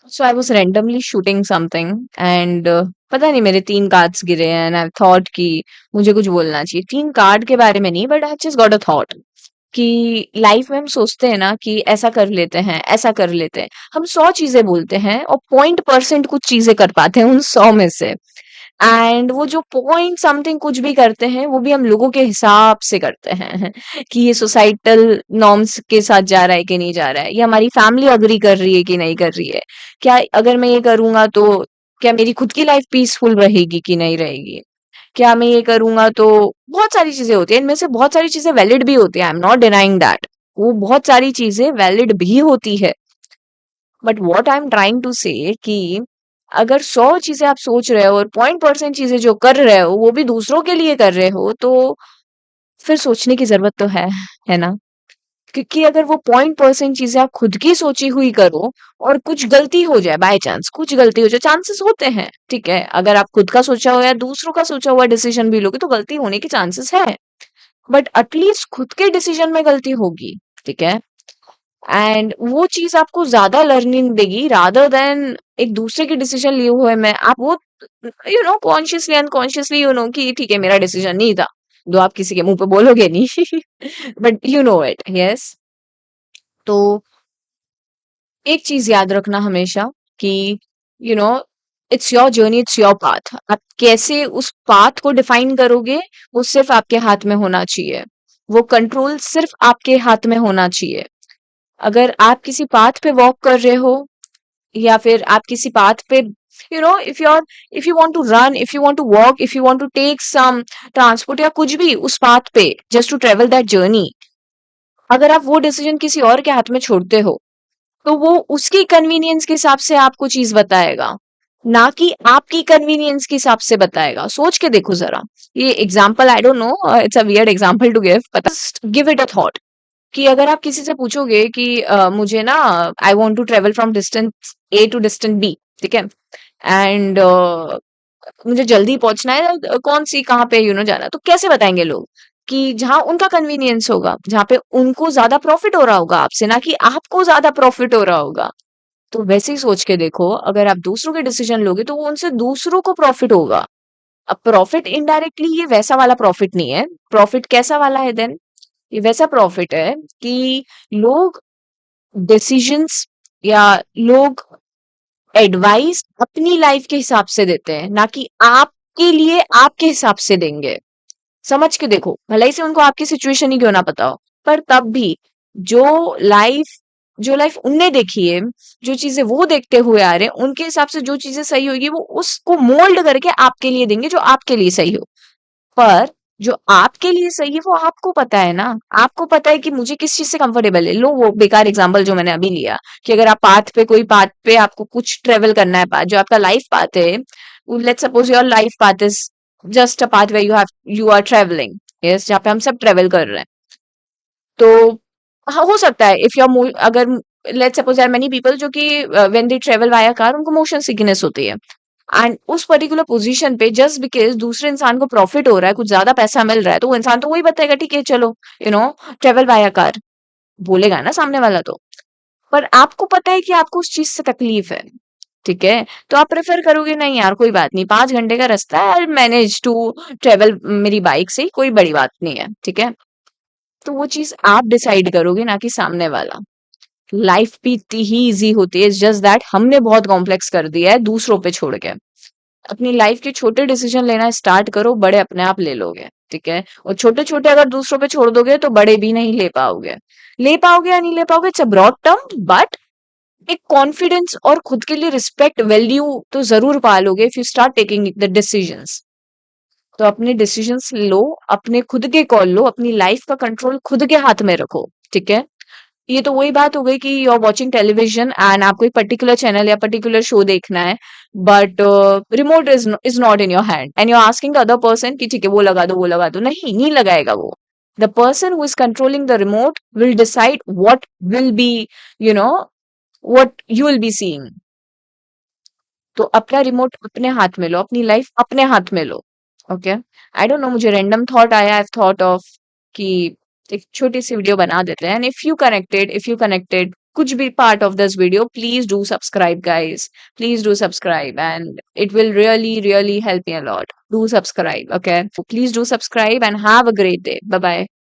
So I was randomly shooting something and पता नहीं मेरे 3 कार्ड्स गिरे एंड आई थॉट कि मुझे कुछ बोलना चाहिए। 3 कार्ड के बारे में नहीं, but I just got a thought कि लाइफ में हम सोचते हैं ना कि ऐसा कर लेते हैं, ऐसा कर लेते हैं। हम 100 चीज़ें बोलते हैं और 0% कुछ चीज़ें कर पाते हैं उन 100 में से। एंड वो जो पॉइंट समथिंग कुछ भी करते हैं, वो भी हम लोगों के हिसाब से करते हैं कि ये सोसाइटल नॉर्म्स के साथ जा रहा है कि नहीं जा रहा है, या हमारी फैमिली अग्री कर रही है कि नहीं कर रही है। क्या अगर मैं ये करूंगा तो क्या मेरी खुद की लाइफ पीसफुल रहेगी कि नहीं रहेगी? क्या मैं ये करूंगा तो बहुत सारी चीजें होती है, इनमें से बहुत सारी चीजें वैलिड भी होती है, I am not denying that. वो बहुत सारी चीजें वैलिड भी होती है, but what I am trying to say कि अगर 100 चीजें आप सोच रहे हो और 0% चीजें जो कर रहे हो वो भी दूसरों के लिए कर रहे हो, तो फिर सोचने की जरूरत तो है ना? क्योंकि अगर वो 0% चीजें आप खुद की सोची हुई करो और कुछ गलती हो जाए, बाय चांस कुछ गलती हो जाए, चांसेस होते हैं, ठीक है, अगर आप खुद का सोचा हुआ या दूसरों का सोचा हुआ डिसीजन भी लोगे तो गलती होने के चांसेस है, बट एटलीस्ट खुद के डिसीजन में गलती होगी, ठीक है। एंड वो चीज आपको ज्यादा लर्निंग देगी रादर देन एक दूसरे के डिसीजन लिए हुए में आप वो कॉन्शियसली अनकॉन्शियसली कि ठीक है मेरा डिसीजन नहीं था, जो आप किसी के मुंह पे बोलोगे नहीं but you know it, yes. तो एक चीज याद रखना हमेशा कि you know it's your journey, it's your path. आप कैसे उस पाथ को डिफाइन करोगे वो सिर्फ आपके हाथ में होना चाहिए, वो कंट्रोल सिर्फ आपके हाथ में होना चाहिए। अगर आप किसी पाथ पे वॉक कर रहे हो या फिर आप किसी पाथ पे if you want to run, if you want to walk, if you want to take some transport या कुछ भी उस पाथ पे just to travel that journey, अगर आप वो डिसीजन किसी और के हाथ में छोड़ते हो तो वो उसकी कन्वीनियंस के हिसाब से आपको चीज बताएगा, ना कि आपकी कन्वीनियंस के हिसाब से बताएगा। सोच के देखो जरा। ये example I don't know, it's a weird example to give, but give it a thought कि अगर आप किसी से पूछोगे कि मुझे ना I want to travel from distance A to distance B, ठीक है, एंड मुझे जल्दी पहुंचना है, कौन सी कहाँ पे जाना है, तो कैसे बताएंगे लोग? कि जहां उनका कन्वीनियंस होगा, जहां पे उनको ज्यादा प्रॉफिट हो रहा होगा आपसे, ना कि आपको ज्यादा प्रॉफिट हो रहा होगा। तो वैसे ही सोच के देखो, अगर आप दूसरों के डिसीजन लोगे तो वो उनसे दूसरों को प्रॉफिट होगा। अब प्रॉफिट इनडायरेक्टली ये वैसा वाला प्रॉफिट नहीं है। प्रॉफिट कैसा वाला है देन? ये वैसा प्रॉफिट है कि लोग डिसीजंस या लोग एडवाइस अपनी लाइफ के हिसाब से देते हैं, ना कि आपके लिए आपके हिसाब से देंगे। समझ के देखो, भले से उनको आपकी सिचुएशन ही क्यों ना पता हो, पर तब भी जो लाइफ जो लाइफ उनने देखी है, जो चीजें वो देखते हुए आ रहे हैं, उनके हिसाब से जो चीजें सही होगी वो उसको मोल्ड करके आपके लिए देंगे जो आपके लिए सही हो। पर जो आपके लिए सही है वो आपको पता है ना। आपको पता है कि मुझे किस चीज से कंफर्टेबल है। लो वो बेकार एग्जांपल जो मैंने अभी लिया, कि अगर आप पाथ पे कोई पाथ पे आपको कुछ ट्रेवल करना है, पाथ जो आपका लाइफ पाथ है, let's suppose your life path is just a path way you are travelling, yes, जहाँ पे हम सब ट्रेवल कर रहे हैं। तो हाँ, हो सकता है इफ योर अगर let's suppose are many people जो कि when they travel via car उनको मोशन सिकनेस होती है, एंड उस पर्टिकुलर पोजीशन पे जस्ट बिकॉज दूसरे इंसान को प्रॉफिट हो रहा है, कुछ ज्यादा पैसा मिल रहा है, तो वो इंसान तो वही बताएगा ठीक है चलो ट्रेवल बाय कार, बोलेगा ना सामने वाला तो। पर आपको पता है कि आपको उस चीज से तकलीफ है, ठीक है, तो आप प्रेफर करोगे नहीं यार कोई बात नहीं, 5 घंटे का रास्ता है, आई मैनेज टू ट्रेवल मेरी बाइक से ही, कोई बड़ी बात नहीं है, ठीक है। तो वो चीज आप डिसाइड करोगे ना कि सामने वाला। लाइफ भी इतनी ही इजी होती है, जस्ट दैट हमने बहुत कॉम्प्लेक्स कर दिया है दूसरों पे छोड़ के। अपनी लाइफ के छोटे डिसीजन लेना स्टार्ट करो, बड़े अपने आप ले लोगे, ठीक है। और छोटे छोटे अगर दूसरों पे छोड़ दोगे तो बड़े भी नहीं ले पाओगे। ले पाओगे या नहीं ले पाओगे it's a broad term, but एक कॉन्फिडेंस और खुद के लिए रिस्पेक्ट वैल्यू तो जरूर पालोगे if you start taking the decisions. तो अपने डिसीजंस लो, अपने खुद के कॉल लो, अपनी लाइफ का कंट्रोल खुद के हाथ में रखो, ठीक है। ये तो वही बात हो गई कि you are watching television and आपको एक पर्टिकुलर चैनल या पर्टिकुलर शो देखना है, but remote is not in your hand and you are asking the other person कि ठीक है वो लगा दो वो लगा दो, नहीं नहीं लगाएगा वो। The person who is controlling the remote will decide what will be you know what you will be seeing. तो अपना रिमोट अपने हाथ में लो, अपनी लाइफ अपने हाथ में लो, ओके। आई डोंट नो, मुझे रैंडम थॉट आया, आई थॉट ऑफ कि एक छोटी सी वीडियो बना देते हैं, एंड इफ यू कनेक्टेड कुछ भी part of this video, please do subscribe, guys. Please do subscribe, and it will really, really help me a lot. Do subscribe, okay? So please do subscribe and have a great day. Bye bye.